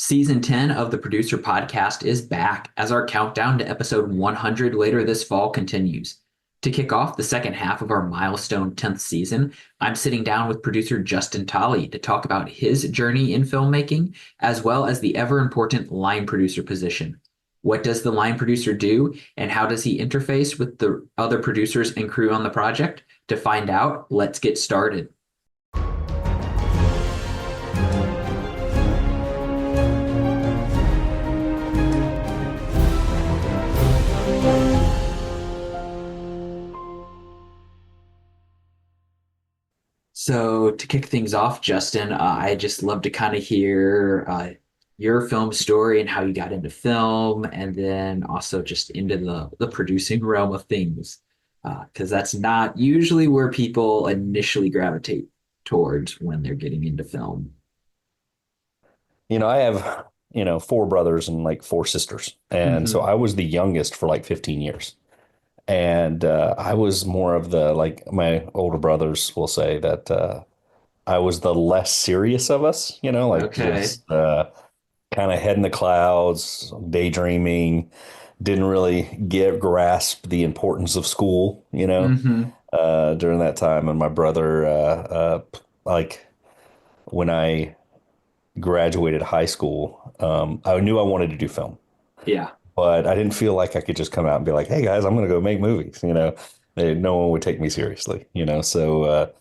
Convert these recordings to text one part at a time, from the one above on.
Season 10 of the Producer Podcast is back as our countdown to episode 100 later this fall continues. To kick off the second half of our milestone 10th season, I'm sitting down with producer Justin Tolley to talk about his journey in filmmaking, as well as the ever important line producer position. What does the line producer do, and how does he interface with the other producers and crew on the project? To find out, let's get started. So to kick things off, Justin, I just love to kind of hear your film story and how you got into film, and then also just into the producing realm of things, because that's not usually where people initially gravitate towards when they're getting into film. I have, four brothers and like four sisters. And so Hmm. I was the youngest for like 15 years. And I was more of the, like my older brothers will say that I was the less serious of us, like Okay. just kind of head in the clouds, daydreaming, didn't really grasp the importance of school, Hmm. during that time. And my brother, like when I graduated high school, I knew I wanted to do film, Yeah. but I didn't feel like I could just come out and be like, "Hey guys, I'm going to go make movies." No one would take me seriously. So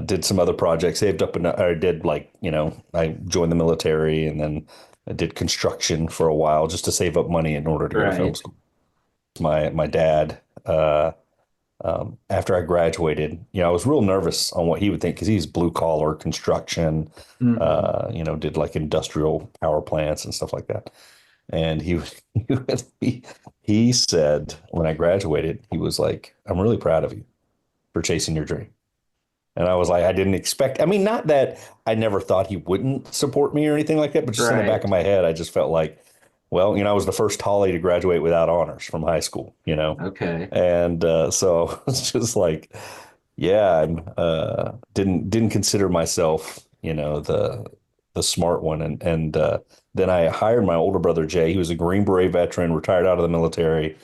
did some other projects, saved up, and I did like, I joined the military, and then I did construction for a while just to save up money in order to go to film Right. school. My dad. After I graduated, I was real nervous on what he would think because he's blue collar construction, Hmm. did like industrial power plants and stuff like that. And he, he said when I graduated, he was like, "I'm really proud of you for chasing your dream." And I was like, I didn't expect, I mean, not that I never thought he wouldn't support me or anything like that, but just in the back Right. of my head, I just felt like, well, I was the first Tolly to graduate without honors from high school. Okay. And so it's just like, yeah, I'm didn't consider myself, the smart one. And then I hired my older brother Jay. He was a Green Beret veteran, retired out of the military,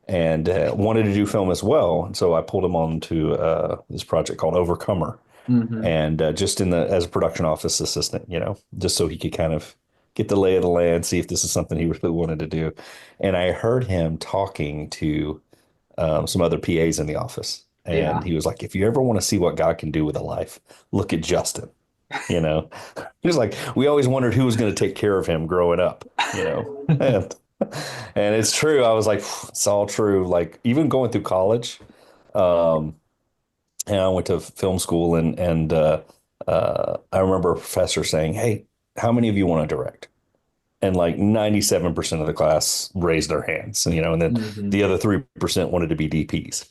and wanted to do film as well. And so I pulled him on to this project called Overcomer, Hmm. and just in the as a production office assistant, just so he could kind of get the lay of the land, see if this is something he really wanted to do. And I heard him talking to some other PAs in the office. And Yeah. he was like, if you ever want to see what God can do with a life, look at Justin. You know, he was like, we always wondered who was going to take care of him growing up. And it's true. I was like, it's all true. Like even going through college, um, and I went to film school, and I remember a professor saying, "Hey, how many of you want to direct?" And like 97% of the class raised their hands, and then Hmm. the other 3% wanted to be DPs.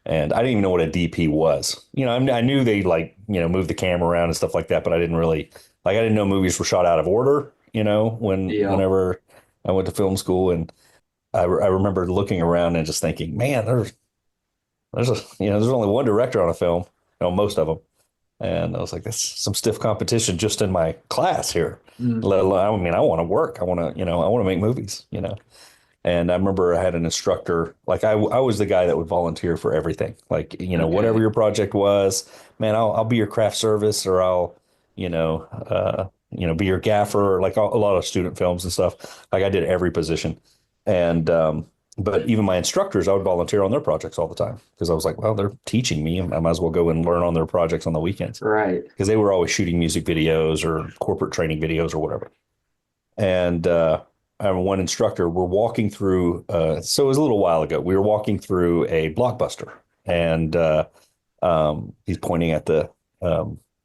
And I didn't even know what a DP was. I knew they like, move the camera around and stuff like that, but I didn't really like, I didn't know movies were shot out of order, Yeah. whenever I went to film school. And I remember looking around and just thinking, man, there's only one director on a film, most of them. And I was like, that's some stiff competition just in my class here. Let Hmm. alone, I mean, I want to work. I want to make movies. And I remember I had an instructor, like I was the guy that would volunteer for everything. Like, whatever Okay. your project was, man, I'll be your craft service, or I'll, be your gaffer, or like a lot of student films and stuff. Like I did every position. And but even my instructors, I would volunteer on their projects all the time because I was like, well, they're teaching me. I might as well go and learn on their projects on the weekends Right. because they were always shooting music videos or corporate training videos or whatever. And I have one instructor, we're walking through, so it was a little while ago, we were walking through a Blockbuster, and he's pointing at the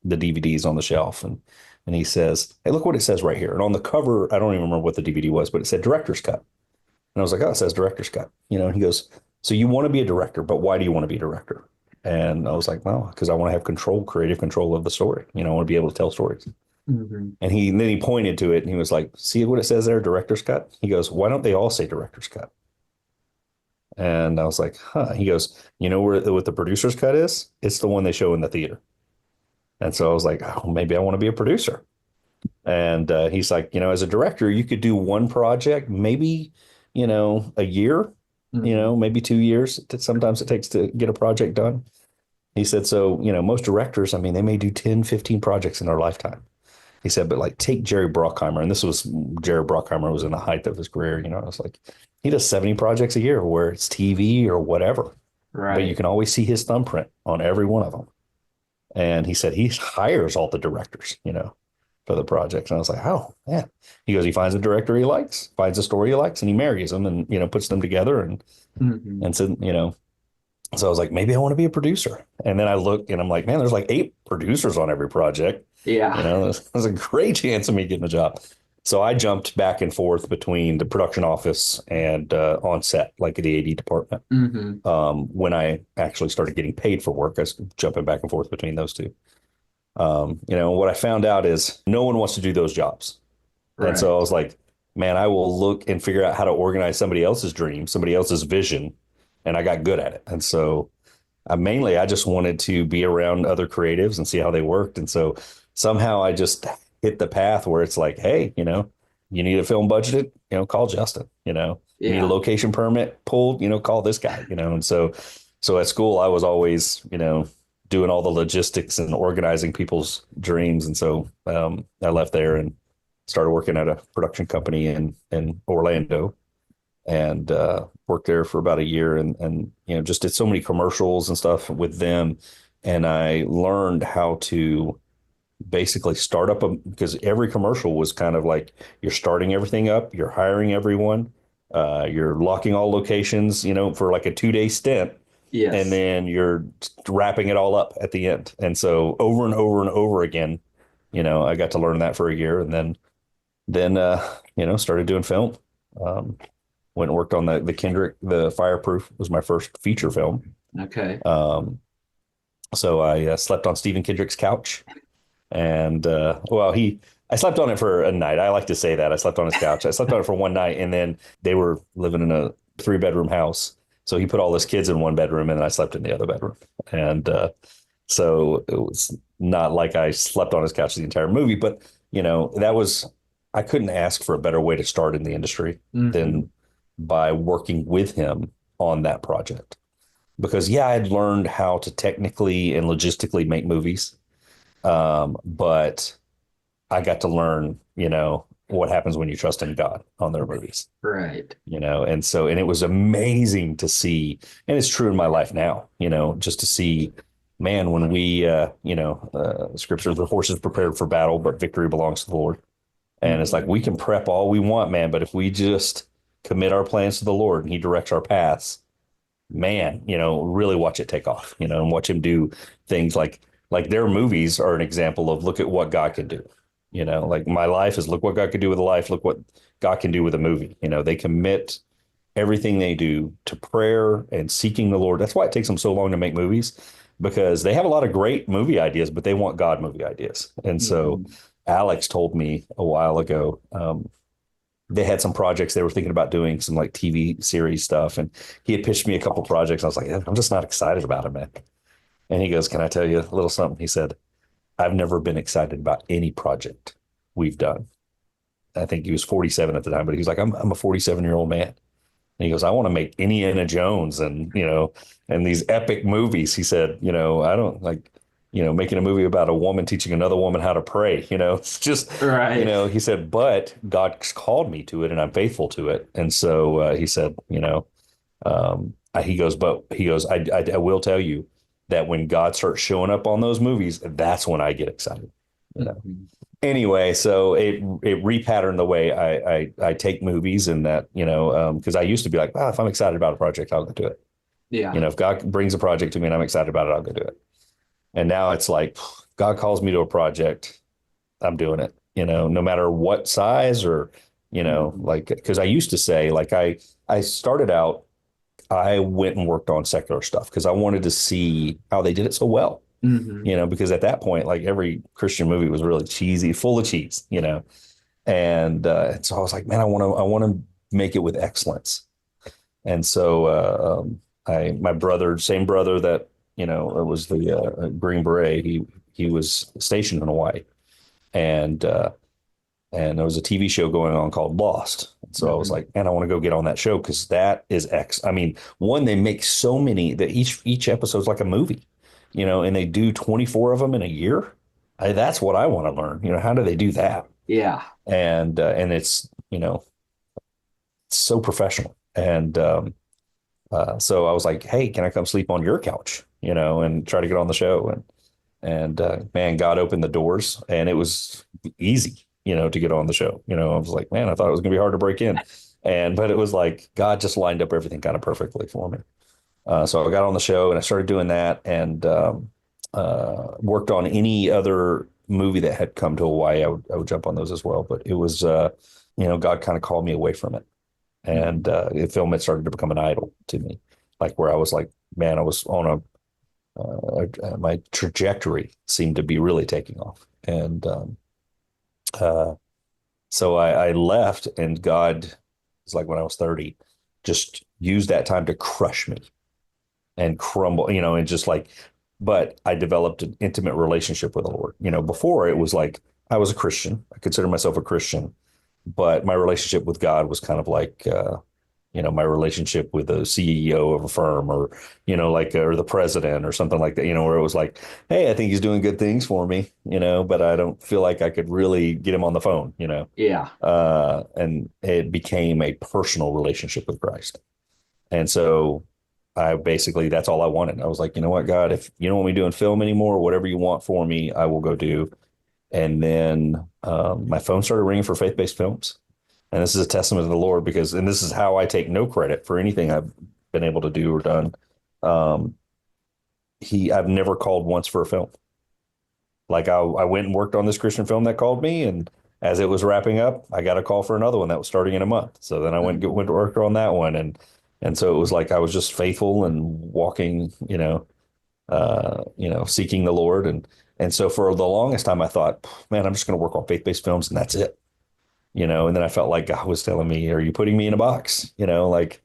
DVDs on the shelf, and he says, "Hey, look what it says right here." And on the cover, I don't even remember what the DVD was, but it said director's cut. And I was like, "Oh, it says director's cut." And he goes, "So you want to be a director, but why do you want to be a director?" And I was like, "Well, because I want to have control, creative control of the story. I want to be able to tell stories." Hmm. And then he pointed to it and he was like, "See what it says there, director's cut?" He goes, "Why don't they all say director's cut?" And I was like, "Huh." He goes, "You know what the producer's cut is? It's the one they show in the theater." And so I was like, "Oh, maybe I want to be a producer." And he's like, as a director, you could do one project, maybe, a year, Hmm. maybe 2 years. Sometimes it takes to get a project done. He said, so, most directors, I mean, they may do 10, 15 projects in their lifetime. He said, but like take Jerry Bruckheimer, and this was Jerry Bruckheimer was in the height of his career. It's like he does 70 projects a year where it's TV or whatever, but you Right. can always see his thumbprint on every one of them. And he said he hires all the directors, for the projects. And I was like, oh, man. He goes, he finds a director he likes, finds a story he likes, and he marries them and, puts them together. Hmm. And so, so I was like, maybe I want to be a producer. And then I look and I'm like, man, there's like 8 producers on every project. Yeah. There's a great chance of me getting a job. So I jumped back and forth between the production office and on set, like the AD department. Hmm. When I actually started getting paid for work, I was jumping back and forth between those two. What I found out is no one wants to do those jobs. And so I Right. was like, man, I will look and figure out how to organize somebody else's dream, somebody else's vision. And I got good at it. And so I just wanted to be around other creatives and see how they worked. And so somehow I just hit the path where it's like, hey, you need a film budgeted, call Justin, you need a Yeah. location permit pulled, call this guy, and so at school I was always, doing all the logistics and organizing people's dreams. And so I left there and started working at a production company in Orlando and worked there for about a year and just did so many commercials and stuff with them. And I learned how to basically start up because every commercial was kind of like you're starting everything up, you're hiring everyone, you're locking all locations, for like a 2 day stint, and Yes. then you're wrapping it all up at the end. And so over and over and over again, I got to learn that for a year, and then started doing film. Um, Went and worked on the Kendrick, the Fireproof was my first feature film. Okay. Um, so I slept on Stephen Kendrick's couch, and I slept on it for a night. I like to say that I slept on his couch. I slept on it for one night, and then they were living in a 3 bedroom house. So he put all his kids in one bedroom, and then I slept in the other bedroom. And so it was not like I slept on his couch the entire movie, but I couldn't ask for a better way to start in the industry Hmm. than by working with him on that project. Because yeah, I'd learned how to technically and logistically make movies, but I got to learn, what happens when you trust in God on their movies, Right. and it was amazing to see, and it's true in my life now, just to see, man, when we, scripture, the horse is prepared for battle, but victory belongs to the Lord. And it's like Hmm. we can prep all we want, man, but if we just commit our plans to the Lord and He directs our paths, man, really watch it take off, and watch Him do things like their movies are an example of look at what God can do. Like my life is look what God can do with a life, look what God can do with a movie. They commit everything they do to prayer and seeking the Lord. That's why it takes them so long to make movies because they have a lot of great movie ideas, but they want God movie ideas. And so Hmm. Alex told me a while ago, they had some projects they were thinking about doing some like TV series stuff. And he had pitched me a couple projects. I was like, I'm just not excited about it, man. And he goes, can I tell you a little something? He said, I've never been excited about any project we've done. I think he was 47 at the time, but he's like, I'm a 47-year-old man. And he goes, I want to make Indiana Jones and these epic movies. He said, I don't like, making a movie about a woman teaching another woman how to pray. It's just, Right. he said, but God's called me to it and I'm faithful to it. And so he said, he goes, I will tell you that when God starts showing up on those movies, that's when I get excited. You know, Hmm. anyway, so it repatterned the way I take movies, and that because I used to be like, if I'm excited about a project, I'll go do it. Yeah. If God brings a project to me and I'm excited about it, I'll go do it. And now it's like God calls me to a project, I'm doing it. No matter what size or Hmm. like because I used to say like I started out, I went and worked on secular stuff because I wanted to see how they did it so well. Hmm. Because at that point, like every Christian movie was really cheesy, full of cheese, and so I was like, man, I want to make it with excellence. And so my brother, same brother that was the Green Beret, he was stationed in Hawaii, and and there was a TV show going on called Lost. So I was Mhm. like, man, I want to go get on that show because that is I mean, one, they make so many that each episode's like a movie, and they do 24 of them in a year. That's what I want to learn. How do they do that? Yeah. And it's it's so professional. And so I was like, hey, can I come sleep on your couch? And try to get on the show. And man, God opened the doors, and it was easy, to get on the show. I was like, man, I thought it was going to be hard to break in, but it was like God just lined up everything kind of perfectly for me. So I got on the show and I started doing that, and worked on any other movie that had come to Hawaii. I would jump on those as well. But it was, God kind of called me away from it, and Mhm. the film had started to become an idol to me, like where I was like, man, I was on my trajectory seemed to be really taking off. And uh, so I left, and God, it's like when I was 30, just used that time to crush me and crumble, and just like, but I developed an intimate relationship with the Lord. Before it was like I was a Christian, I consider myself a Christian, but my relationship with God was kind of like, my relationship with the CEO of a firm, or, like, or the president or something like that, where it was like, hey, I think he's doing good things for me, but I don't feel like I could really get him on the phone. Yeah. And it became a personal relationship with Christ. And so I basically, that's all I wanted. I was like, you know what, God, if you don't want me doing film anymore, whatever you want for me, I will go do. And then my phone started ringing for faith-based films. And this is a testament to the Lord and this is how I take no credit for anything I've been able to do or done. Um, I've never called once for a film. Like I went and worked on this Christian film that called me, and as it was wrapping up, I got a call for another one that was starting in a month. So then I Mhm. went to work on that one, and so it was like I was just faithful and walking, seeking the Lord, and so for the longest time I thought, man, I'm just going to work on faith-based films and that's it. And then I felt like God was telling me, are you putting me in a box? Like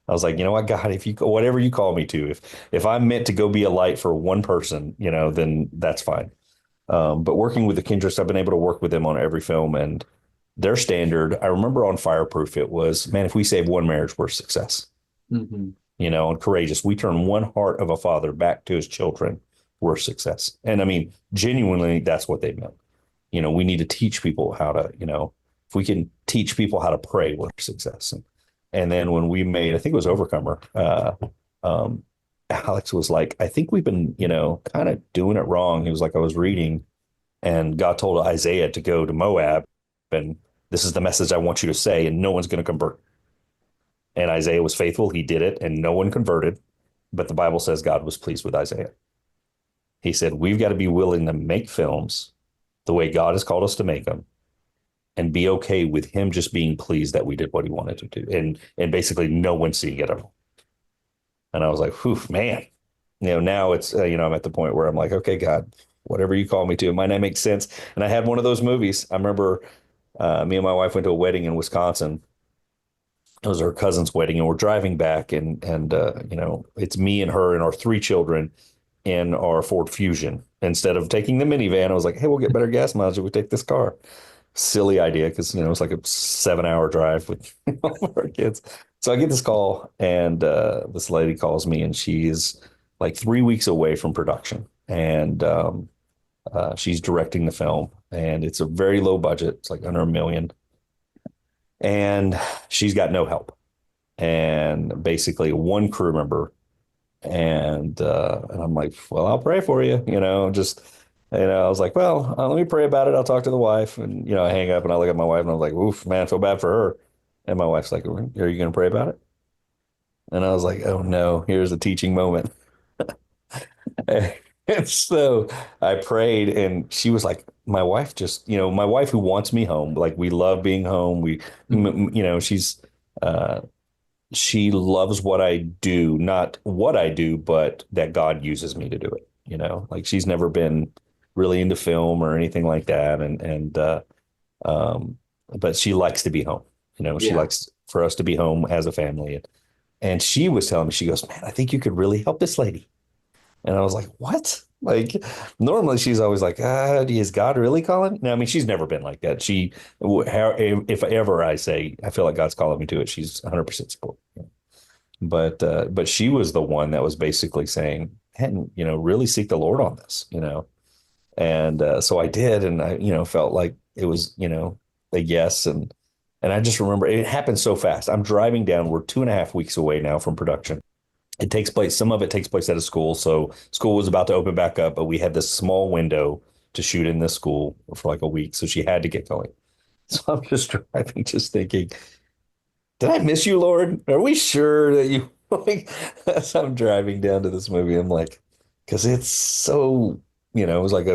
I was like, you know what, God, if you, whatever you call me to, if I'm meant to go be a light for one person, then that's fine. But working with the Kindreds, I've been able to work with them on every film, and their standard, I remember on Fireproof, it was, man, if we save one marriage, we're a success. Mhm. And Courageous, we turn one heart of a father back to his children, we're a success. And I mean, genuinely, that's what they meant. We need to teach people how to, if we can teach people how to pray, we're a success. And then when we made, I think it was Overcomer, um, Alex was like, I think we've been, kind of doing it wrong. He was like, I was reading, and God told Isaiah to go to Moab, and this is the message I want you to say, and no one's going to convert. And Isaiah was faithful. He did it, and no one converted. But the Bible says God was pleased with Isaiah. He said, we've got to be willing to make films the way God has called us to make them, and be okay with him just being pleased that we did what he wanted to do. And basically no one seeing it at all. And I was like, whew, man, now it's, I'm at the point where I'm like, okay, God, whatever you call me to, it might not make sense. And I had one of those movies. I remember me and my wife went to a wedding in Wisconsin. It was her cousin's wedding, and we're driving back, and it's me and her and our three children in our Ford Fusion. Instead of taking the minivan, I was like, hey, we'll get better gas mileage if we take this car. Silly idea, because it's like a 7 hour drive with our kids. So I get this call, and this lady calls me, and she's like 3 weeks away from production, and she's directing the film, and it's a very low budget. It's like under $1 million, and she's got no help, and basically one crew member. And I'm like, well, I'll pray for you, just, I was like, well, let me pray about it. I'll talk to the wife. And, I hang up and I look at my wife and I was like, oof, man, I feel bad for her. And my wife's like, are you going to pray about it? And I was like, oh no, here's a teaching moment. And so I prayed, and she was like, my wife just, my wife who wants me home, like we love being home. Mhm. Uh, she loves what I do, not what I do, but that God uses me to do it. Like she's never been really into film or anything like that. Um, but she likes to be home. She Yeah. likes for us to be home as a family. And she was telling me, she goes, man, I think you could really help this lady. And I was like, what? Like normally she's always like, is God really calling? No, I mean, she's never been like that. If ever I say, I feel like God's calling me to it, she's 100% support. But she was the one that was basically saying, hey, really seek the Lord on this, And so I did, and I, felt like it was, a yes. And I just remember it happened so fast. I'm driving down. We're 2.5 weeks away now from production. It takes place, some of it takes place at a school. So school was about to open back up, but we had this small window to shoot in this school for like a week. So she had to get going. So I'm just driving, just thinking, did I miss you, Lord? Are we sure that you like as I'm driving down to this movie? I'm like, because it's so, it was like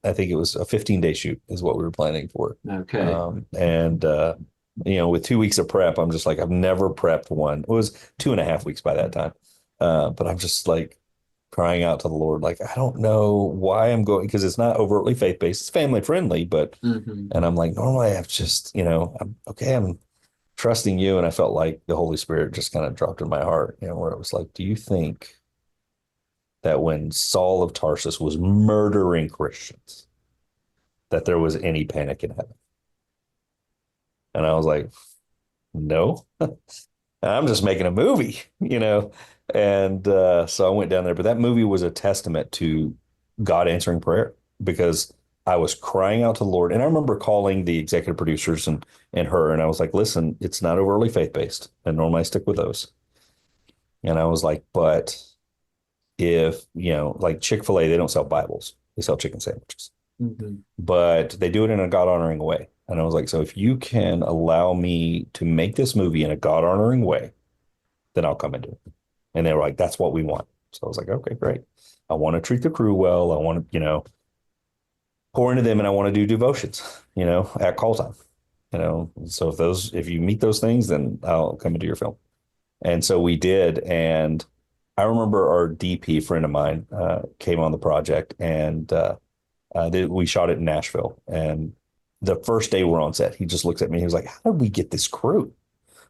I think it was a 15-day shoot is what we were planning for. Okay. And with 2 weeks of prep, I'm just like, I've never prepped one. It was 2.5 weeks by that time. But I'm just like crying out to the Lord, like, I don't know why I'm going, because it's not overtly faith-based. It's family friendly, Hmm. and I'm like, normally I've just, I'm okay. I'm trusting you. And I felt like the Holy Spirit just kind of dropped in my heart, where it was like, do you think that when Saul of Tarsus was murdering Christians, that there was any panic in heaven? And I was like, no, I'm just making a movie, And so I went down there. But that movie was a testament to God answering prayer because I was crying out to the Lord. And I remember calling the executive producers and her, and I was like, listen, it's not overly faith based. And normally I stick with those. And I was like, but if, like Chick-fil-A, they don't sell Bibles, they sell chicken sandwiches, Hmm. but they do it in a God honoring way. And I was like, so if you can allow me to make this movie in a God honoring way, then I'll come and do it. And they were like, that's what we want. So I was like, okay, great. I want to treat the crew well. I want to, pour into them, and I want to do devotions, at call time, So if you meet those things, then I'll come into your film. And so we did. And I remember our DP friend of mine came on the project, and we shot it in Nashville. And the first day we're on set, he just looks at me. He was like, how did we get this crew?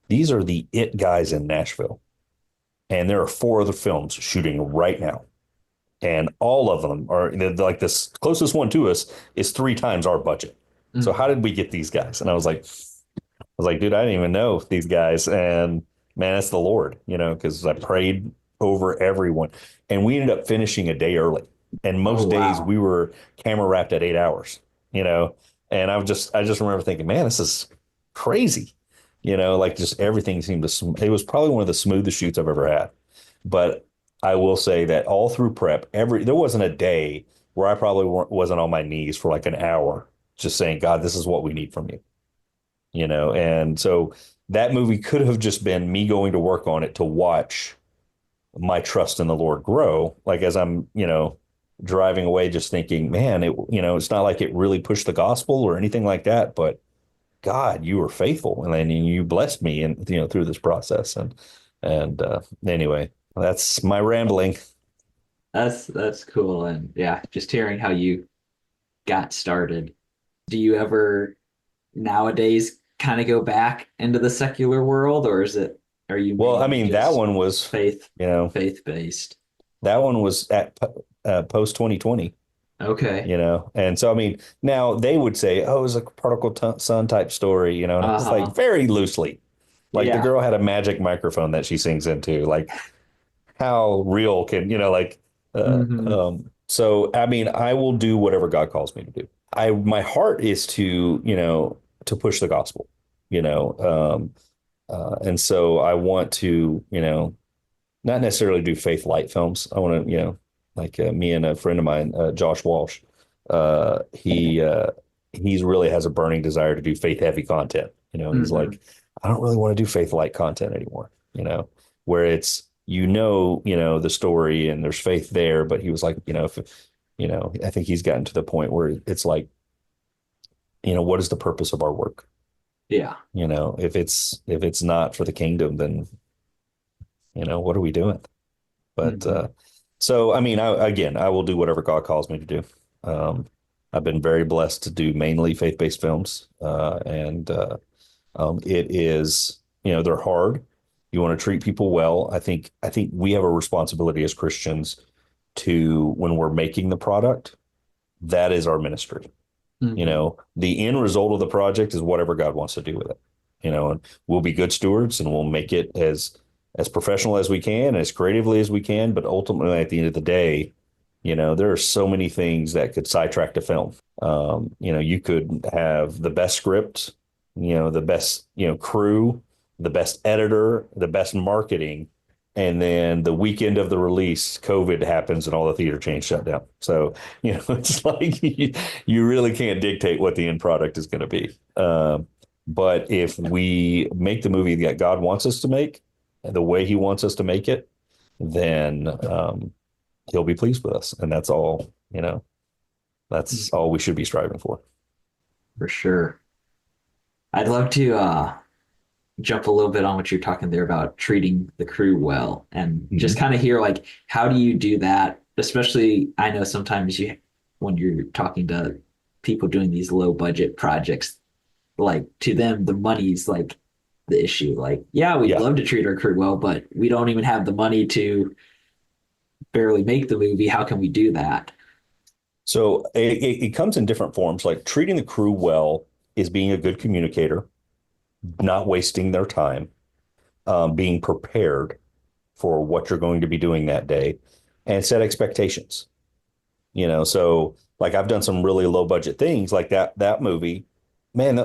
These are the it guys in Nashville. And there are 4 other films shooting right now. And all of them are like this closest one to us is 3 times our budget. So how did we get these guys? And I was like, dude, I didn't even know these guys. And man, that's the Lord, because I prayed over everyone. And we ended up finishing a day early. And Oh, most days wow. we were camera wrapped at 8 hours, And I just remember thinking, man, this is crazy. Like just everything seemed it was probably one of the smoothest shoots I've ever had. But I will say that all through prep, there wasn't a day where I probably wasn't on my knees for like an hour, just saying, God, this is what we need from you, And so that movie could have just been me going to work on it to watch my trust in the Lord grow. Like as I'm, driving away, just thinking, man, it's not like it really pushed the gospel or anything like that, but God, you were faithful, and then you blessed me, and through this process. And anyway, that's my rambling. That's cool. And yeah, just hearing how you got started. Do you ever nowadays kind of go back into the secular world, or are you Well, I mainly mean, that just one was, faith you know, faith based? that one was at post 2020. Okay. And so I mean, now they would say, oh, it was a prodigal son type story, and it's like Uh-huh. very loosely, like the Yeah. girl had a magic microphone that she sings into, like how real can like Hmm. so I mean, I will do whatever God calls me to do. My heart is to push the gospel, and so I want to not necessarily do faith light films. I want to, like me and a friend of mine, Josh Walsh, he's really has a burning desire to do faith heavy content. He's Hmm. like, I don't really want to do faith light content anymore. Where it's the story and there's faith there, but he was like, if I think he's gotten to the point where it's like, what is the purpose of our work? Yeah. If it's not for the kingdom, then what are we doing? But Hmm. so, I mean, I will do whatever God calls me to do. Um, I've been very blessed to do mainly faith-based films, and it is, they're hard. You want to treat people well. I think we have a responsibility as Christians to when we're making the product, that is our ministry. Mm-hmm. The end result of the project is whatever God wants to do with it, and we'll be good stewards and we'll make it as professional as we can, as creatively as we can. But ultimately, at the end of the day, there are so many things that could sidetrack the film. You could have the best script, the best, crew, the best editor, the best marketing. And then the weekend of the release, COVID happens and all the theater chains shut down. So, it's like you really can't dictate what the end product is going to be. But if we make the movie that God wants us to make, the way he wants us to make it, then he'll be pleased with us. And that's all, that's all we should be striving for. For sure. I'd love to jump a little bit on what you're talking there about treating the crew well and just kind of hear like, how do you do that? Especially, I know sometimes when you're talking to people doing these low budget projects, like to them, the money's like the issue. Like, yeah, we'd love to treat our crew well, but we don't even have the money to barely make the movie. How can we do that? So it comes in different forms. Like treating the crew well is being a good communicator, not wasting their time, being prepared for what you're going to be doing that day, and set expectations. So like I've done some really low budget things like that movie. Man,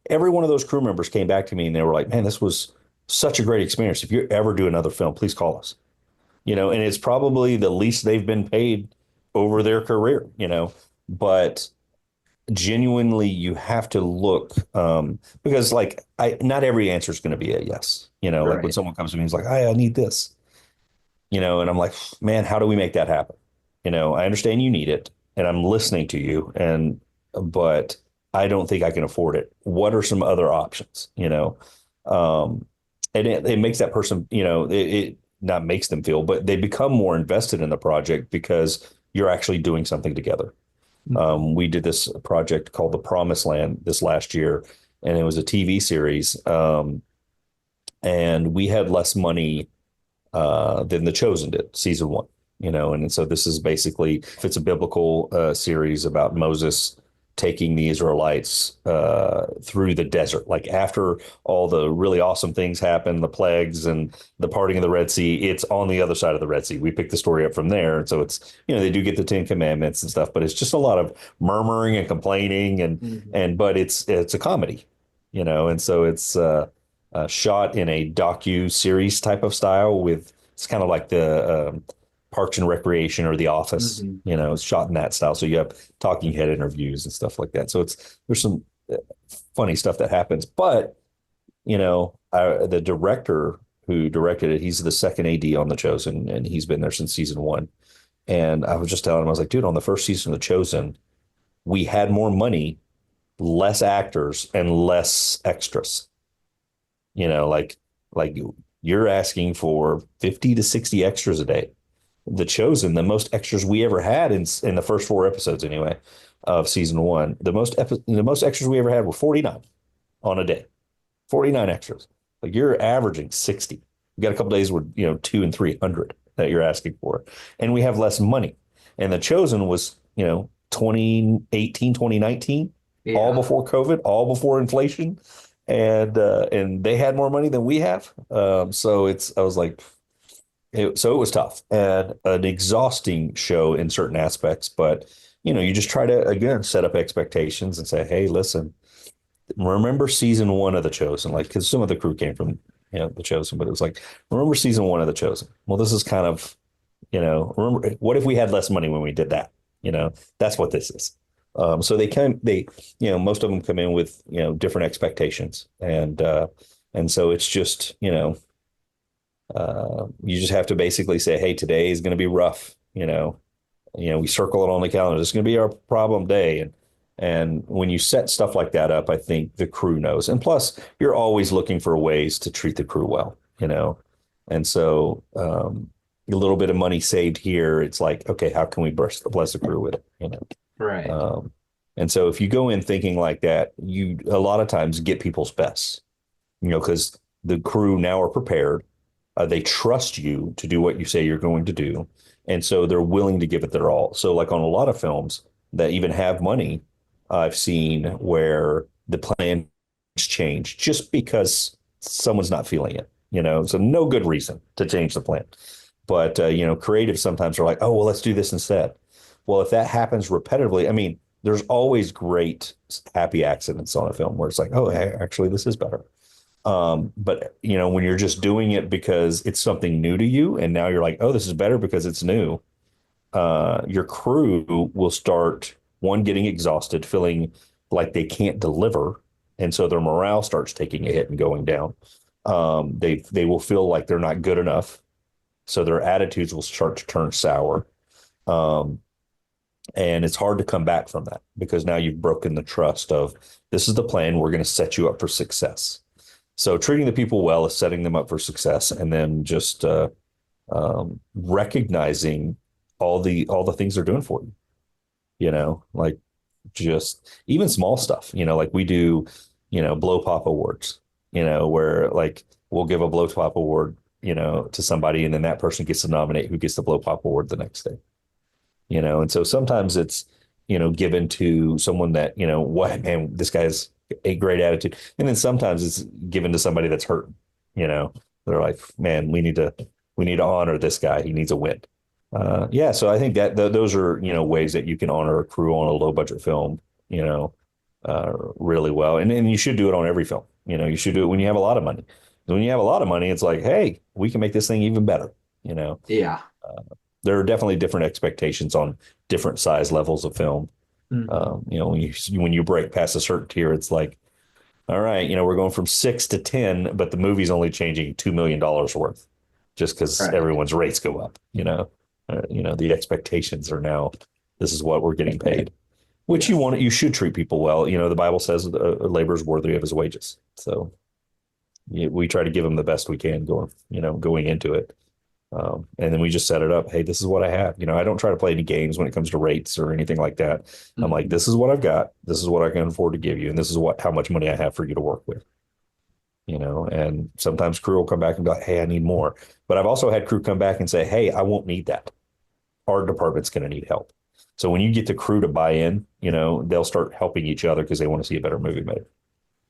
every one of those crew members came back to me and they were like, "Man, this was such a great experience. If you ever do another film, please call us." And it's probably the least they've been paid over their career, but genuinely you have to look because like not every answer is going to be a yes. Like when someone comes to me and is like, I need this, and I'm like, man, how do we make that happen? I understand you need it and I'm listening to you, but I don't think I can afford it. What are some other options? And it makes that person, it not makes them feel, but they become more invested in the project because you're actually doing something together. We did this project called The Promised Land this last year, and it was a TV series. And we had less money than The Chosen did, season one, and so this is basically, if it's a biblical series about Moses taking the Israelites through the desert, like after all the really awesome things happen, the plagues and the parting of the Red Sea, it's on the other side of the Red Sea. We pick the story up from there. And so it's, they do get the 10 Commandments and stuff, but it's just a lot of murmuring and complaining but it's a comedy, and so it's shot in a docu-series type of style with, it's kind of like the Parks and Recreation or The Office, it's shot in that style. So you have talking head interviews and stuff like that. So there's some funny stuff that happens, but the director who directed it, he's the second AD on The Chosen, and he's been there since season one. And I was just telling him, I was like, dude, on the first season of The Chosen, we had more money, less actors, and less extras. Like you're asking for 50 to 60 extras a day. The Chosen, the most extras we ever had in the first 4 episodes anyway of season one, the most extras we ever had were 49 on a day, 49 extras. Like you're averaging 60. You got a couple days where 200 and 300 that you're asking for, and we have less money. And The Chosen was 2018, 2019, all before COVID, all before inflation, and they had more money than we have. So I was like. So it was tough and an exhausting show in certain aspects, but you just try to, again, set up expectations and say, hey, listen, remember season one of The Chosen, like, because some of the crew came from The Chosen, but it was like, remember season one of The Chosen. Well, this is kind of, remember, what if we had less money when we did that? That's what this is. So most of them come in with different expectations, and so it's just you just have to basically say, hey, today is going to be rough. We circle it on the calendar. This is going to be our problem day. And when you set stuff like that up, I think the crew knows. And plus, you're always looking for ways to treat the crew well, And so a little bit of money saved here, it's like, okay, how can we bless the crew with it? Right. And so if you go in thinking like that, you a lot of times get people's best, because the crew now are prepared. They trust you to do what you say you're going to do. And so they're willing to give it their all. So like on a lot of films that even have money, I've seen where the plans change just because someone's not feeling it, so no good reason to change the plan. But, creatives sometimes are like, oh, well, let's do this instead. Well, if that happens repetitively, I mean, there's always great happy accidents on a film where it's like, oh, hey, actually, this is better. But when you're just doing it because it's something new to you, and now you're like, oh, this is better because it's new, your crew will start one getting exhausted, feeling like they can't deliver, and so their morale starts taking a hit and going down. They will feel like they're not good enough, so their attitudes will start to turn sour. Um, and it's hard to come back from that because now you've broken the trust of this is the plan. We're going to set you up for success. So treating the people well is setting them up for success, and then just recognizing all the things they're doing for you. Like just even small stuff. Like we do, blow pop awards. Where like we'll give a blow pop award, to somebody, and then that person gets to nominate who gets the blow pop award the next day. And so sometimes it's given to someone that what man, this guy's a great attitude, and then sometimes it's given to somebody that's hurt. They're like, man, we need to honor this guy. He needs a win. Yeah, so I think that those are ways that you can honor a crew on a low budget film. Really well, and you should do it on every film. You should do it when you have a lot of money. When you have a lot of money, it's like, hey, we can make this thing even better. Yeah. There are definitely different expectations on different size levels of film. When you break past a certain tier, it's like, all right, we're going from 6 to 10, but the movie's only changing $2 million worth just because Right. everyone's rates go up. The expectations are now, this is what we're getting paid, which Yes. you should treat people well. The Bible says a labor is worthy of his wages. So we try to give them the best we can going into it. And then we just set it up. Hey, this is what I have. I don't try to play any games when it comes to rates or anything like that. I'm like, Mhm. this is what I've got. This is what I can afford to give you. And this is how much money I have for you to work with. And sometimes crew will come back and be like, hey, I need more. But I've also had crew come back and say, hey, I won't need that. Our department's going to need help. So when you get the crew to buy in, they'll start helping each other because they want to see a better movie made.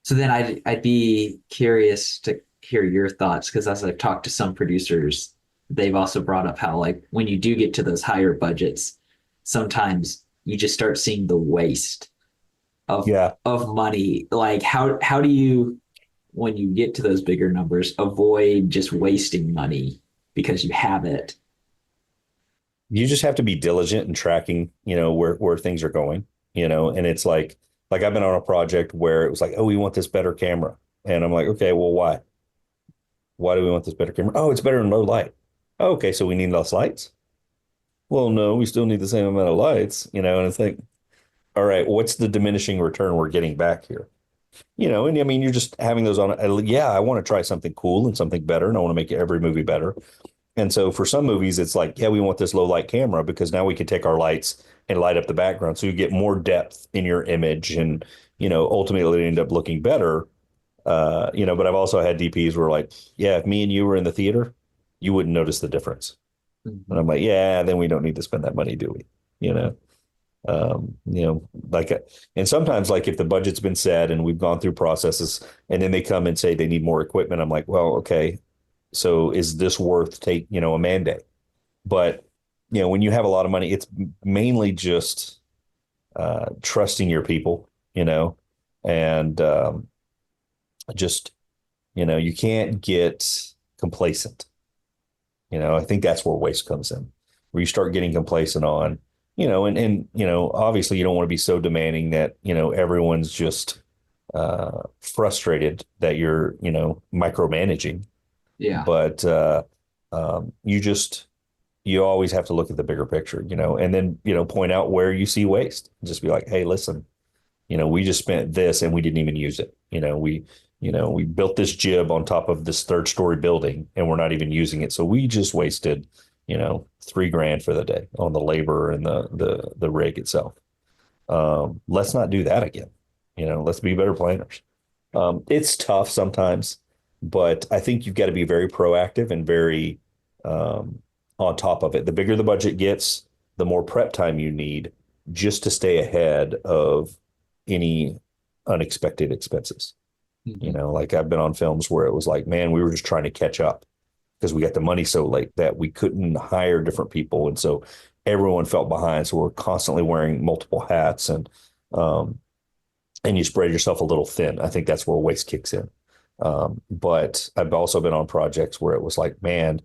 So then I'd be curious to hear your thoughts because as I've talked to some producers, they've also brought up how like when you do get to those higher budgets, sometimes you just start seeing the waste of Yeah. of money. Like how do you when you get to those bigger numbers avoid just wasting money because you have it? You just have to be diligent in tracking, where things are going, and it's like I've been on a project where it was like, oh, we want this better camera. And I'm like, okay, well, why? Why do we want this better camera? Oh, it's better in low light. Oh, okay, so we need less lights? Well, no, we still need the same amount of lights, and it's like, all right, what's the diminishing return we're getting back here? And I mean, you're just having those on. Yeah, I want to try something cool and something better, and I want to make every movie better. And so for some movies, it's like, yeah, we want this low light camera because now we can take our lights and light up the background. So you get more depth in your image and, ultimately end up looking better. But I've also had DPs where like, yeah, if me and you were in the theater, you wouldn't notice the difference. And I'm Mhm. like, yeah, then we don't need to spend that money, do we? You know, like, and sometimes like if the budget's been set and we've gone through processes and then they come and say they need more equipment, I'm like, well, okay, so is this worth a mandate? But when you have a lot of money, it's mainly just trusting your people, and just you can't get complacent. I think that's where waste comes in, where you start getting complacent on, and obviously you don't want to be so demanding that everyone's just frustrated that you're micromanaging, Yeah. but you always have to look at the bigger picture, and then, point out where you see waste. Just be like, hey, listen, we just spent this and we didn't even use it. We built this jib on top of this third story building and we're not even using it. So we just wasted, $3,000 for the day on the labor and the rig itself. Let's not do that again. Let's be better planners. It's tough sometimes, but I think you've got to be very proactive and very on top of it. The bigger the budget gets, the more prep time you need just to stay ahead of any unexpected expenses. You Mhm. know, like I've been on films where it was like, man, we were just trying to catch up because we got the money so late that we couldn't hire different people. And so everyone felt behind. So we're constantly wearing multiple hats um, and you spread yourself a little thin. I think that's where waste kicks in. But I've also been on projects where it was like, man,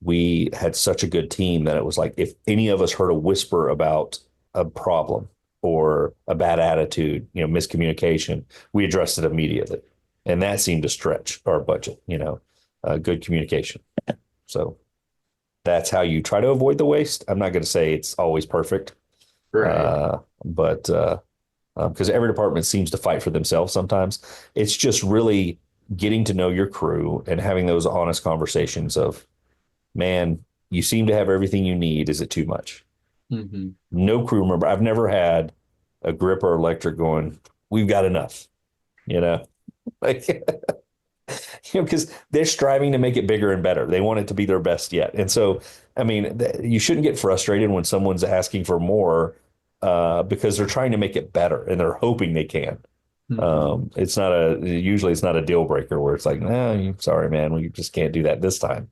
we had such a good team that it was like if any of us heard a whisper about a problem or a bad attitude, miscommunication, we addressed it immediately. And that seemed to stretch our budget, good communication. So that's how you try to avoid the waste. I'm not going to say it's always perfect, Right. but because every department seems to fight for themselves sometimes. It's just really getting to know your crew and having those honest conversations of, man, you seem to have everything you need. Is it too much? Hmm. No crew member. I've never had a grip or electric going, we've got enough, you know, like, because they're striving to make it bigger and better. They want it to be their best yet. And so, I mean, you shouldn't get frustrated when someone's asking for more because they're trying to make it better and they're hoping they can. Hmm. Usually it's not a deal breaker where it's like, no, sorry, man, we just can't do that this time.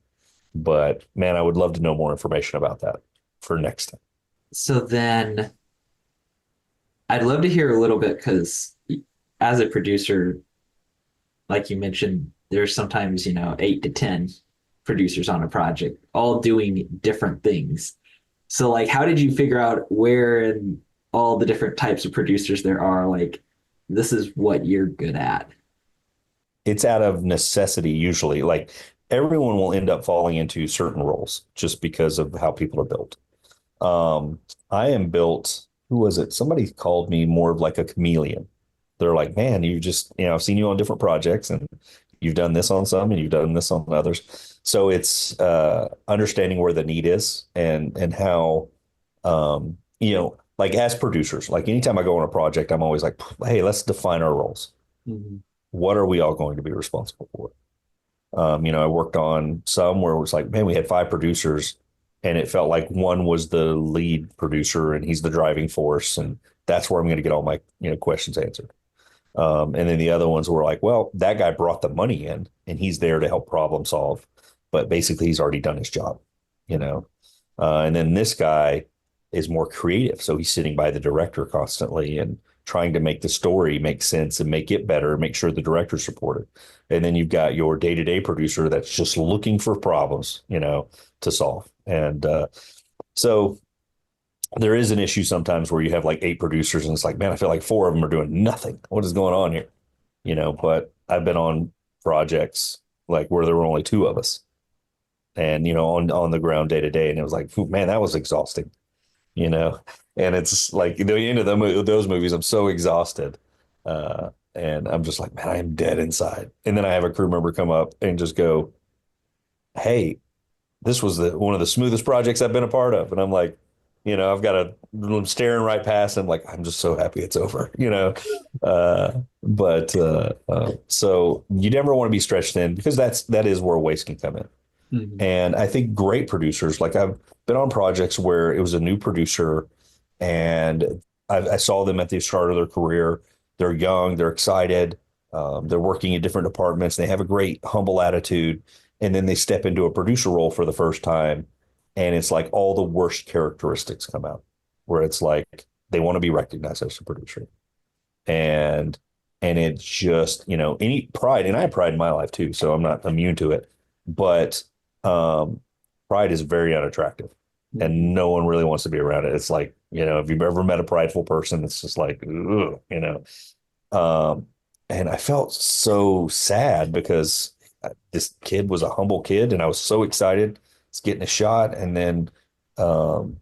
But man, I would love to know more information about that for next time. So then I'd love to hear a little bit because as a producer, like you mentioned, there's sometimes, 8 to 10 producers on a project, all doing different things. So like how did you figure out where in all the different types of producers there are, like this is what you're good at? It's out of necessity usually. Like everyone will end up falling into certain roles just because of how people are built. I am built, who was it? Somebody called me more of like a chameleon. They're like, man, you just, I've seen you on different projects and you've done this on some and you've done this on others. So it's understanding where the need is and how, like as producers, like anytime I go on a project, I'm always like, hey, let's define our roles. Mhm. What are we all going to be responsible for? I worked on some where it was like, man, we had 5 producers and it felt like one was the lead producer and he's the driving force. And that's where I'm going to get all my, questions answered. And then the other ones were like, well, that guy brought the money in and he's there to help problem solve, but basically he's already done his job, you know? And then this guy is more creative. So he's sitting by the director constantly and trying to make the story make sense and make it better, make sure the director's supported. And then you've got your day-to-day producer that's just looking for problems, to solve. And so there is an issue sometimes where you have like 8 producers and it's like, man, I feel like 4 of them are doing nothing. What is going on here? But I've been on projects like where there were only 2 of us and, on the ground day to day. And it was like, man, that was exhausting, you know? And it's like the end of those movies, I'm so exhausted. And I'm just like, man, I am dead inside. And then I have a crew member come up and just go, hey, this was one of the smoothest projects I've been a part of. And I'm like, I'm staring right past him, like, I'm just so happy it's over, so you never want to be stretched thin because that is where waste can come in. Mhm. And I think great producers, like I've been on projects where it was a new producer and I saw them at the start of their career. They're young, they're excited, they're working in different departments, they have a great humble attitude, and then they step into a producer role for the first time, and it's like all the worst characteristics come out, where it's like they want to be recognized as a producer, and it's just any pride, and I have pride in my life too, so I'm not immune to it, but um, pride is very unattractive, Mhm. and no one really wants to be around it. It's like if you've ever met a prideful person, it's just like ugh, um, and I felt so sad because this kid was a humble kid, and I was so excited it's getting a shot, and then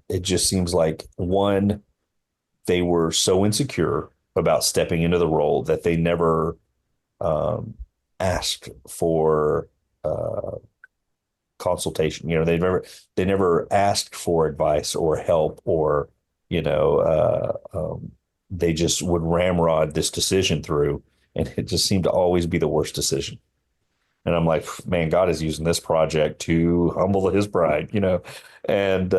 it just seems like one they were so insecure about stepping into the role that they never um, asked for consultation. They never asked for advice or help or they just would ramrod this decision through, and it just seemed to always be the worst decision. And I'm like, man, God is using this project to humble his pride, and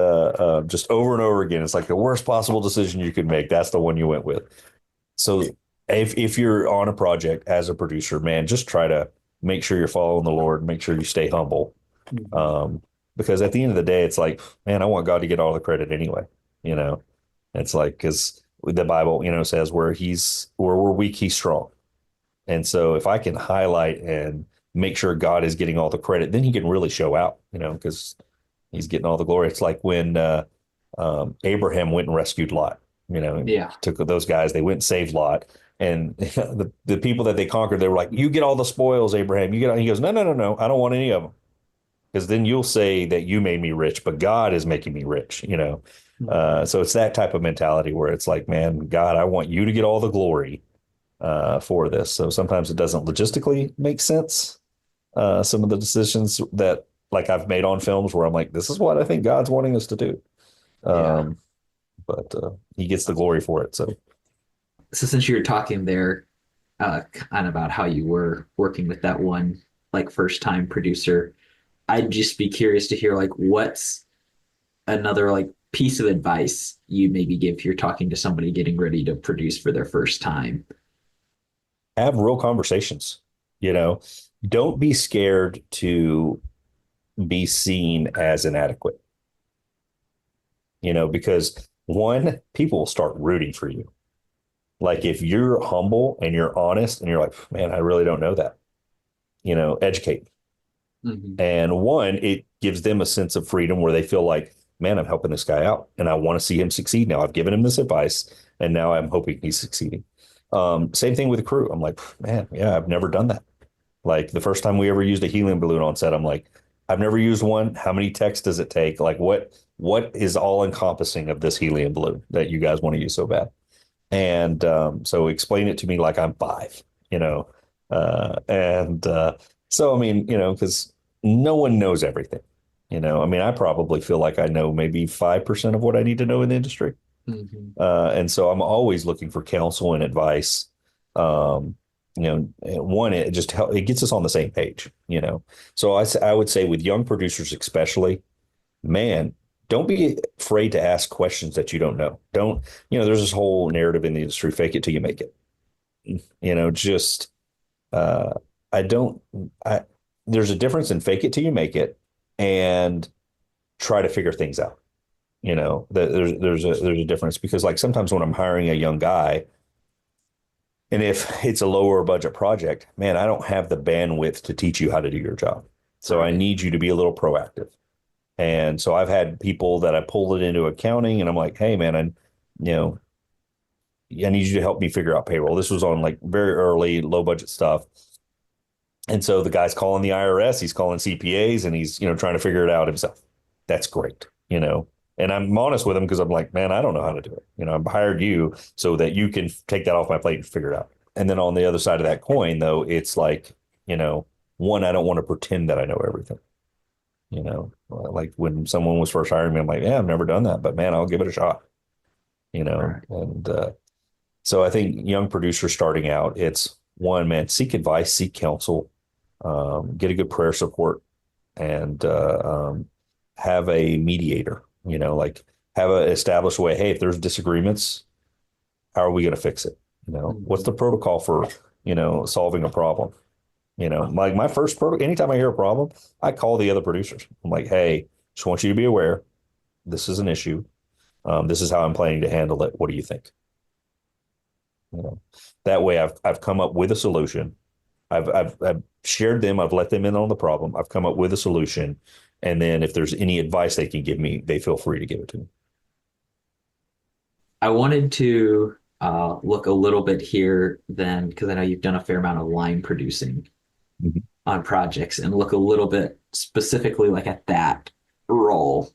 just over and over again, it's like the worst possible decision you could make. That's the one you went with. So if you're on a project as a producer, man, just try to make sure you're following the Lord, make sure you stay humble. Mhm. Um, because at the end of the day, it's like, man, I want God to get all the credit anyway. You know, it's like, because the Bible, says where we're weak, he's strong. And so if I can highlight and make sure God is getting all the credit, then he can really show out, because he's getting all the glory. It's like when Abraham went and rescued Lot. Yeah. He took those guys, they went and saved Lot. And the people that they conquered, they were like, you get all the spoils, Abraham. You get all, he goes, no, no, no, no. I don't want any of them. Because then you'll say that you made me rich, but God is making me rich. Mhm. So it's that type of mentality where it's like, man, God, I want you to get all the glory for this. So sometimes it doesn't logistically make sense. Some of the decisions that like I've made on films where I'm like, this is what I think God's wanting us to do. Yeah. Um, but he gets the glory for it. So So since you were talking there, kind of about how you were working with that one like first time producer, I'd just be curious to hear like what's another like piece of advice you maybe give if you're talking to somebody getting ready to produce for their first time. have real conversations, you know, don't be scared to be seen as inadequate, because one, people will start rooting for you. Like if you're humble and you're honest and you're like, man, I really don't know that, educate. Mm-hmm. And one, it gives them a sense of freedom where they feel like, man, I'm helping this guy out and I want to see him succeed. Now I've given him this advice and now I'm hoping he's succeeding. Same thing with the crew. I'm like, man, yeah, I've never done that. Like the first time we ever used a helium balloon on set, I'm like, I've never used one. How many texts does it take? Like what is all encompassing of this helium balloon that you guys want to use so bad? And so explain it to me like I'm five, and so I mean, because no one knows everything. I mean, I probably feel like I know maybe 5% of what I need to know in the industry. Mm-hmm. And so I'm always looking for counsel and advice. Um, one, it gets us on the same page. So I would say with young producers, especially, man, don't be afraid to ask questions that you don't know. Don't, there's this whole narrative in the industry, fake it till you make it. Just, uh, I don't, I, there's a difference in fake it till you make it and try to figure things out. There's a difference because like sometimes when I'm hiring a young guy, and if it's a lower budget project, man, I don't have the bandwidth to teach you how to do your job. So I Right. need you to be a little proactive. And so I've had people that I pull it into accounting and I'm like, hey man, you know, I need you to help me figure out payroll. This was on like very early, low budget stuff. And so the guy's calling the IRS, he's calling CPAs and he's, trying to figure it out himself. That's great. And I'm honest with him because I'm like, man, I don't know how to do it. I've hired you so that you can take that off my plate and figure it out. And then on the other side of that coin, though, it's like, one, I don't want to pretend that I know everything. Like when someone was first hiring me, I'm like, yeah, I've never done that, but man, I'll give it a shot. Right. And so I think young producers starting out, it's one, man, seek advice, seek counsel, get a good prayer support, and have a mediator. Like have an established way. Hey, if there's disagreements, how are we going to fix it? What's Mm-hmm. the protocol for solving a problem? Like my first protocol. Anytime I hear a problem, I call the other producers. I'm like, hey, just want you to be aware, this is an issue. This is how I'm planning to handle it. What do you think? You know, that way I've come up with a solution. I've shared them. I've let them in on the problem. I've come up with a solution. And then if there's any advice they can give me, they feel free to give it to me. I wanted to look a little bit here then, because I know you've done a fair amount of line producing Mhm. on projects, and look a little bit specifically like at that role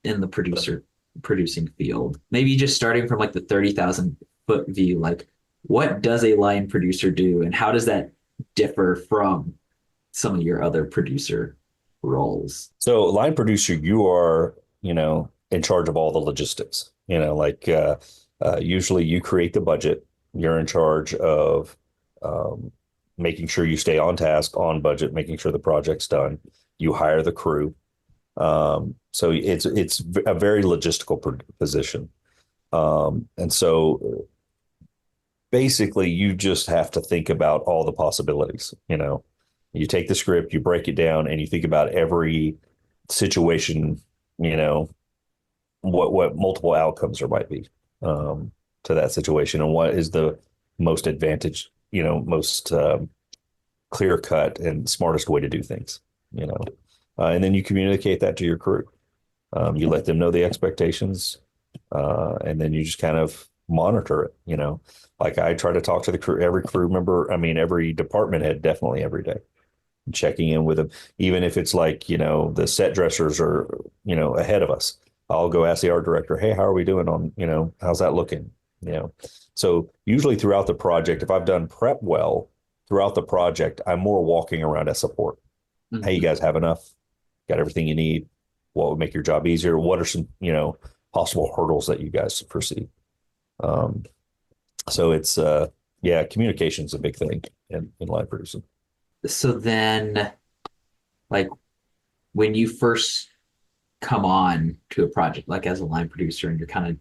in the producing field. Maybe just starting from like the 30,000 foot view, like what does a line producer do and how does that differ from some of your other producer roles? So line producer, you are, in charge of all the logistics, like usually you create the budget. You're in charge of um, making sure you stay on task, on budget, making sure the project's done. You hire the crew. So it's a very logistical position. And so basically you just have to think about all the possibilities. You take the script, you break it down, and you think about every situation, what multiple outcomes there might be to that situation, and what is the most advantage, most clear cut and smartest way to do things, and then you communicate that to your crew. You let them know the expectations, and then you just kind of monitor it. Like I try to talk to the crew, every crew member, every department head, definitely every day, checking in with them, even if it's like, the set dressers are, ahead of us. I'll go ask the art director, hey, how are we doing on, how's that looking? So usually throughout the project, if I've done prep well throughout the project, I'm more walking around as support. Mm-hmm. Hey, you guys have enough? Got everything you need? What would make your job easier? What are some, possible hurdles that you guys foresee? So it's, communication is a big thing in live producing. So then, like, when you first come on to a project, like as a line producer, and you're kind of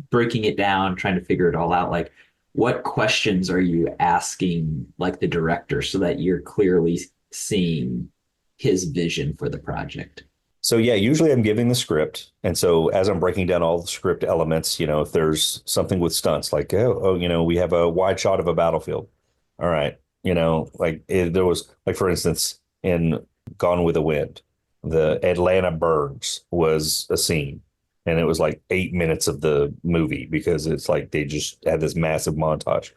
breaking it down, trying to figure it all out, like, what questions are you asking, like, the director, so that you're clearly seeing his vision for the project? So usually I'm giving the script. And so as I'm breaking down all the script elements, if there's something with stunts, like, we have a wide shot of a battlefield. All right. There was, like, for instance, in Gone with the Wind, the Atlanta Burns was a scene, and it was like 8 minutes of the movie, because it's like they just had this massive montage.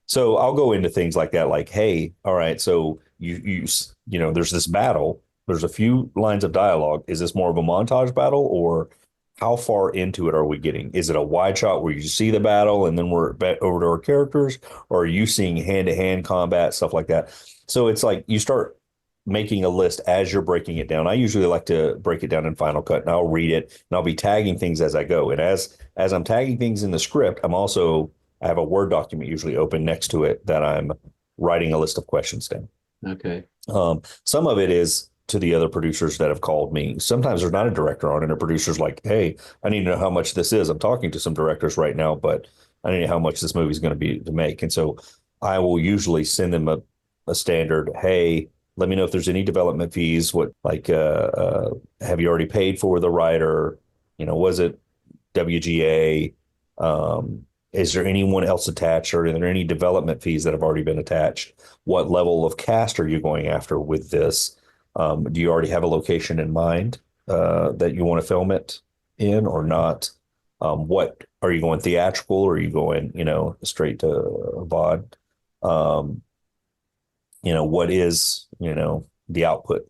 So I'll go into things like that, like, hey, all right, so there's this battle. There's a few lines of dialogue. Is this more of a montage battle, or how far into it are we getting? Is it a wide shot where you see the battle and then we're over to our characters, or are you seeing hand-to-hand combat, stuff like that? So it's like you start making a list as you're breaking it down. I usually like to break it down in Final Cut, and I'll read it, and I'll be tagging things as I go. And as I'm tagging things in the script, I have a Word document usually open next to it that I'm writing a list of questions down. Okay. Some of it is to the other producers that have called me. Sometimes there's not a director on it. A producer's like, hey, I need to know how much this is. I'm talking to some directors right now, but I need to know how much this movie is going to be to make. And so I will usually send them a standard, hey, let me know if there's any development fees. What, like, have you already paid for the writer? Was it WGA? Is there anyone else attached, or are there any development fees that have already been attached? What level of cast are you going after with this? Do you already have a location in mind that you want to film it in, or not? What are you going theatrical, or are you going, straight to VOD? What is, the output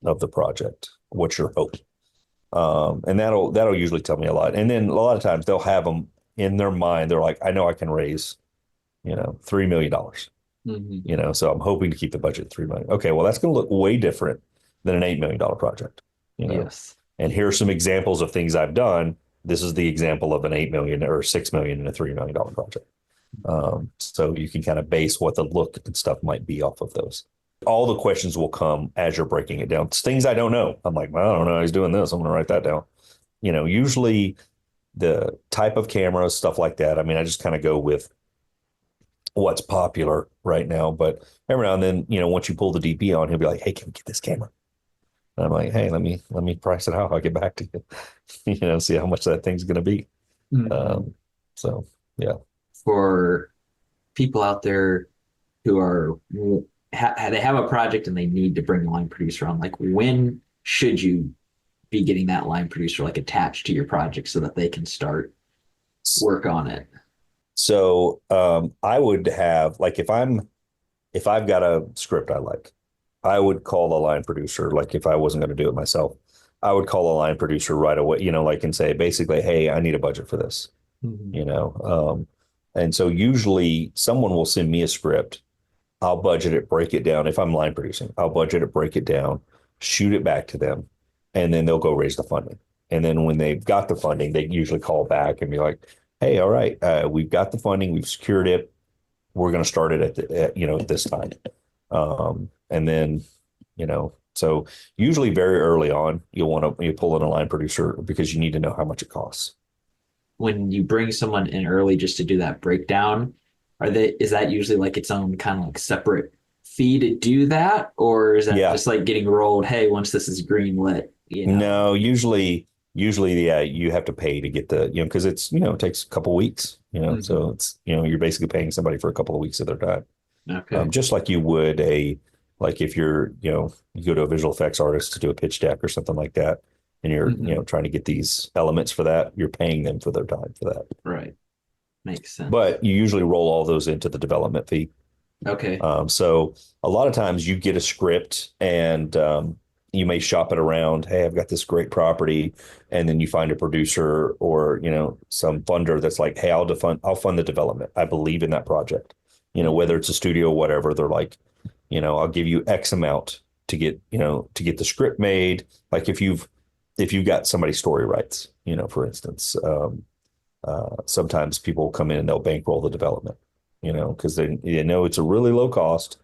of the project? What's your hope? And that'll usually tell me a lot. And then a lot of times they'll have them in their mind. They're like, I know I can raise, $3 million. Mm-hmm. So I'm hoping to keep the budget at $3 million. Okay, well, that's going to look way different than an $8 million project. Yes. And here are some examples of things I've done. This is the example of an $8 million or $6 million in a $3 million project. So you can kind of base what the look and stuff might be off of those. All the questions will come as you're breaking it down. It's things I don't know. I'm like, well, I don't know how he's doing this. I'm going to write that down. Usually the type of camera, stuff like that. I just kind of go with what's popular right now. But every now and then, once you pull the DP on, he'll be like, hey, can we get this camera? And I'm like, hey, let me price it out. I'll get back to you, see how much that thing's going to be. Mm-hmm. So, yeah. For people out there who are they have a project and they need to bring a line producer on, like, when should you be getting that line producer, like, attached to your project so that they can start work on it? So I would have, like, if I've got a script I like, I would call a line producer. Like, if I wasn't going to do it myself, I would call a line producer right away, like, and say, basically, hey, I need a budget for this. Mm-hmm. And so usually someone will send me a script. I'll budget it, break it down. If I'm line producing, I'll budget it, break it down, shoot it back to them, and then they'll go raise the funding. And then when they've got the funding, they usually call back and be like, hey, all right, we've got the funding, we've secured it. we're going to start it at this time. And then, so usually very early on, you pull in a line producer because you need to know how much it costs. When you bring someone in early just to do that breakdown, is that usually like its own kind of like separate fee to do that? Or is that Yeah. just like getting rolled, hey, once this is green lit, No, usually, yeah, you have to pay to get because it takes a couple weeks, Mhm. so you're basically paying somebody for a couple of weeks of their time. Okay. Just like you would like if you go to a visual effects artist to do a pitch deck or something like that, and you're, Mhm. trying to get these elements for that, you're paying them for their time for that. Right. Makes sense. But you usually roll all those into the development fee. Okay. So a lot of times you get a script and you may shop it around. Hey, I've got this great property, and then you find a producer or some funder that's like, hey, I'll fund the development. I believe in that project. Whether Mhm. it's a studio or whatever, they're like, I'll give you X amount to get the script made. Like if you've got somebody's story rights, for instance, sometimes people come in and they'll bankroll the development, because they know it's a really low cost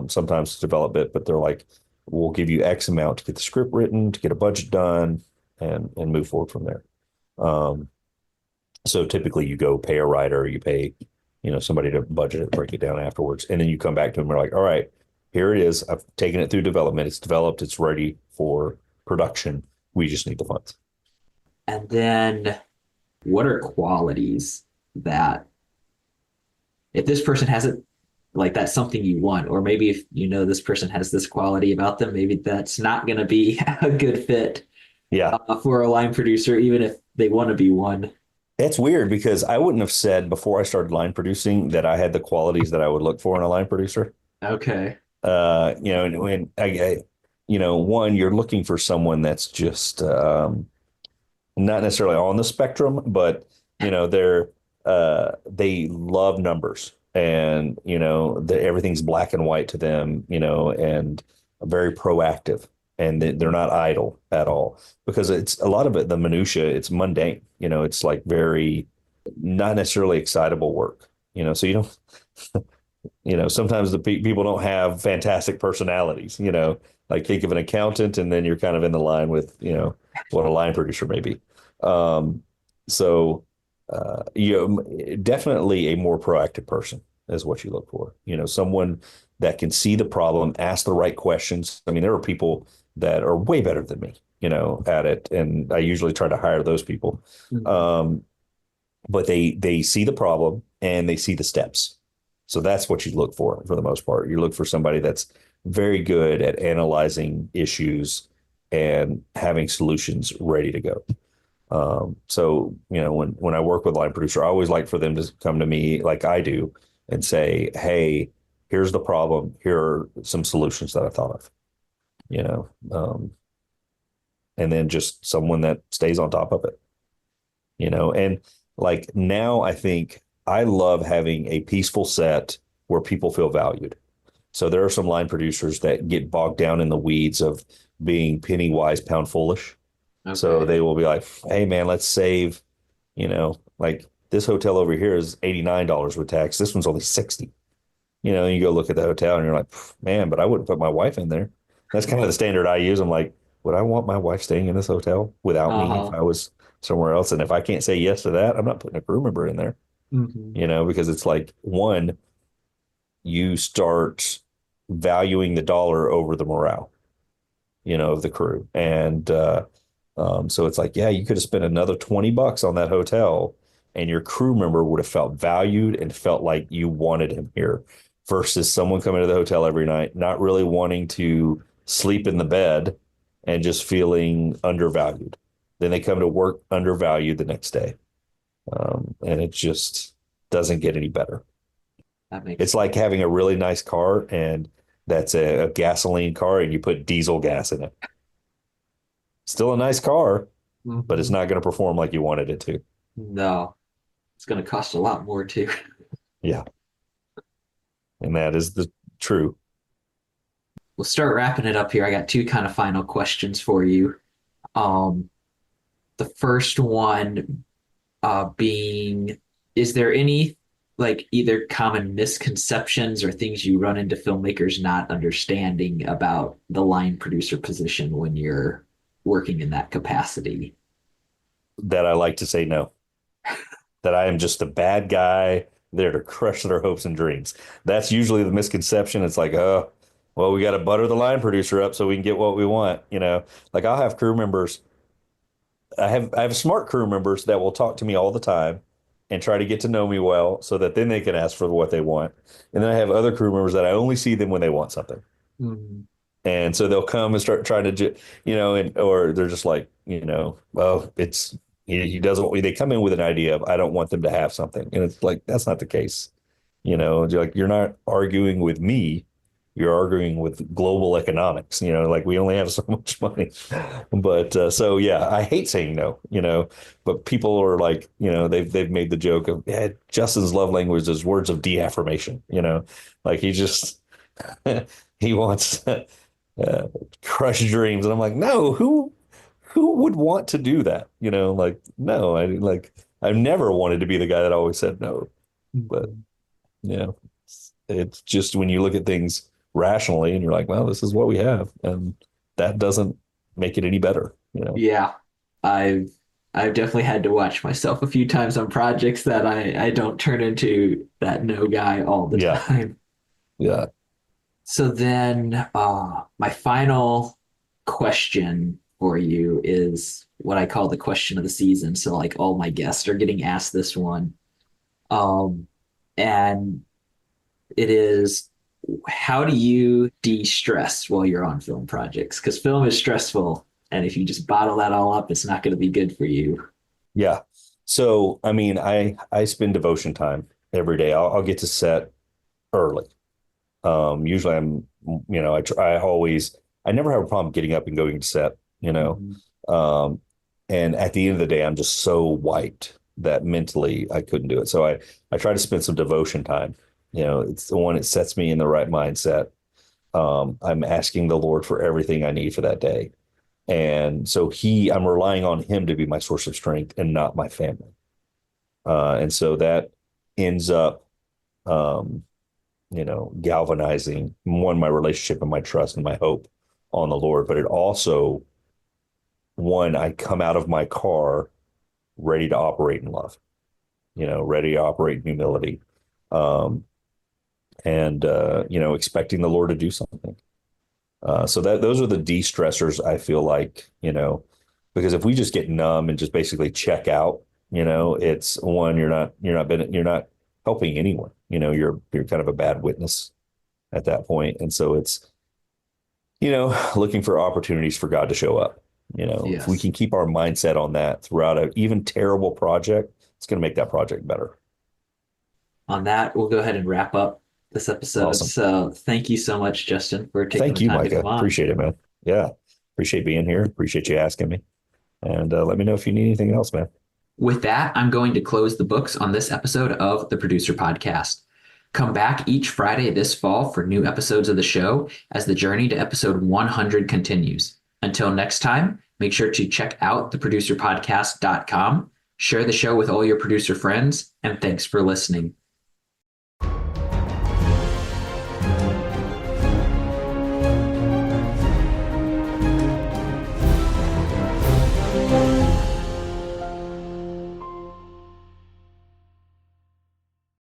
sometimes to develop it, but they're like, we'll give you X amount to get the script written, to get a budget done, and move forward from there. Um, so typically you go pay a writer, you pay, somebody to budget it, break it down afterwards. And then you come back to them and are like, all right, here it is. I've taken it through development. It's developed. It's ready for production. We just need the funds. And then what are qualities that if this person has it, like that's something you want, or maybe if this person has this quality about them, maybe that's not going to be a good fit Yeah. for a line producer, even if they want to be one. It's weird because I wouldn't have said before I started line producing that I had the qualities that I would look for in a line producer. Okay. And when one, you're looking for someone that's just not necessarily on the spectrum, but they love numbers, and everything's black and white to them, and very proactive, and they're not idle at all because it's a lot of it, the minutia, it's mundane, it's like very not necessarily excitable work, so you don't sometimes the people don't have fantastic personalities, like think of an accountant and then you're kind of in the line with, what a line producer may be. Um, so, definitely a more proactive person is what you look for, someone that can see the problem, ask the right questions. I mean, there are people that are way better than me, at it. And I usually try to hire those people. Mhm. Um, but they see the problem and they see the steps. So that's what you look for the most part. You look for somebody that's very good at analyzing issues and having solutions ready to go. So when I work with a line producer, I always like for them to come to me like I do and say, "Hey, here's the problem. Here are some solutions that I thought of." You know, um, and then just someone that stays on top of it. And like now I think I love having a peaceful set where people feel valued. So there are some line producers that get bogged down in the weeds of being penny wise, pound foolish. So Okay. they will be like, hey man, let's save, like this hotel over here is $89 with tax. This one's only 60. And you go look at the hotel and you're like, man, but I wouldn't put my wife in there. That's kind of the standard I use. I'm like, would I want my wife staying in this hotel without me if Uh-huh. I was somewhere else? And if I can't say yes to that, I'm not putting a crew member in there, Hmm. because it's like one, you start valuing the dollar over the morale, of the crew. And so it's like, yeah, you could have spent another $20 on that hotel and your crew member would have felt valued and felt like you wanted him here versus someone coming to the hotel every night, not really wanting to sleep in the bed and just feeling undervalued. Then they come to work undervalued the next day. And it just doesn't get any better. That makes It's sense. like having a really nice car and that's a gasoline car and you put diesel gas in it. Still a nice car, but it's Hmm. not going to perform like you wanted it to. No, it's going to cost a lot more too. Yeah. And that is the true. We'll start wrapping it up here. I got two kind of final questions for you. Um, the first one being, is there any like either common misconceptions or things you run into filmmakers not understanding about the line producer position when you're working in that capacity? That I like to say no, that I am just a bad guy there to crush their hopes and dreams. That's usually the misconception. It's like, oh, well, we got to butter the line producer up so we can get what we want. Like I'll have crew members. I have smart crew members that will talk to me all the time and try to get to know me well so that then they can ask for what they want. And then I have other crew members that I only see them when they want something. Mm. And so they'll come and start trying to, and or they're just like, well, it's he doesn't. They come in with an idea of I don't want them to have something, and it's like that's not the case. You're not arguing with me. You're arguing with global economics. Like we only have so much money. But so yeah, I hate saying no. But people are like, they've made the joke of Justin's love language is words of de-affirmation. Like he just he wants. Crush dreams. And I'm like, no, who would want to do that? Like, no, I've never wanted to be the guy that always said no. But it's just when you look at things rationally and you're like, well, this is what we have. And that doesn't make it any better. Yeah, I've I've definitely had to watch myself a few times on projects that I don't turn into that no guy all the Yeah. time. Yeah. So then, my final question for you is what I call the question of the season. So, like, all my guests are getting asked this one. And it is, how do you de-stress while you're on film projects? Because film is stressful. And if you just bottle that all up, it's not going to be good for you. Yeah. So, I mean, I spend devotion time every day. I'll get to set early. Usually I never have a problem getting up and going to set. Mhm. And at the end of the day, I'm just so wiped that mentally I couldn't do it. So I try to spend some devotion time. It's the one that sets me in the right mindset. I'm asking the Lord for everything I need for that day. And so I'm relying on him to be my source of strength and not my family. And so that ends up, galvanizing my relationship and my trust and my hope on the Lord. But it also, I come out of my car ready to operate in love, ready to operate in humility, and expecting the Lord to do something. So those are the de-stressors, I feel like, because if we just get numb and just basically check out, it's you're not helping anyone. You're kind of a bad witness at that point. And so it's, looking for opportunities for God to show up. If we Yes. can keep our mindset on that throughout an even terrible project, it's going to make that project better. On that, we'll go ahead and wrap up this episode. Awesome. So thank you so much, Justin, for taking Thank the you, time to Micah. come on. Appreciate it, man. Yeah. Appreciate being here. Appreciate you asking me. And let me know if you need anything else, man. With that, I'm going to close the books on this episode of the Producer Podcast. Come back each Friday this fall for new episodes of the show as the journey to episode 100 continues. Until next time, make sure to check out theproducerpodcast.com, share the show with all your producer friends, and thanks for listening.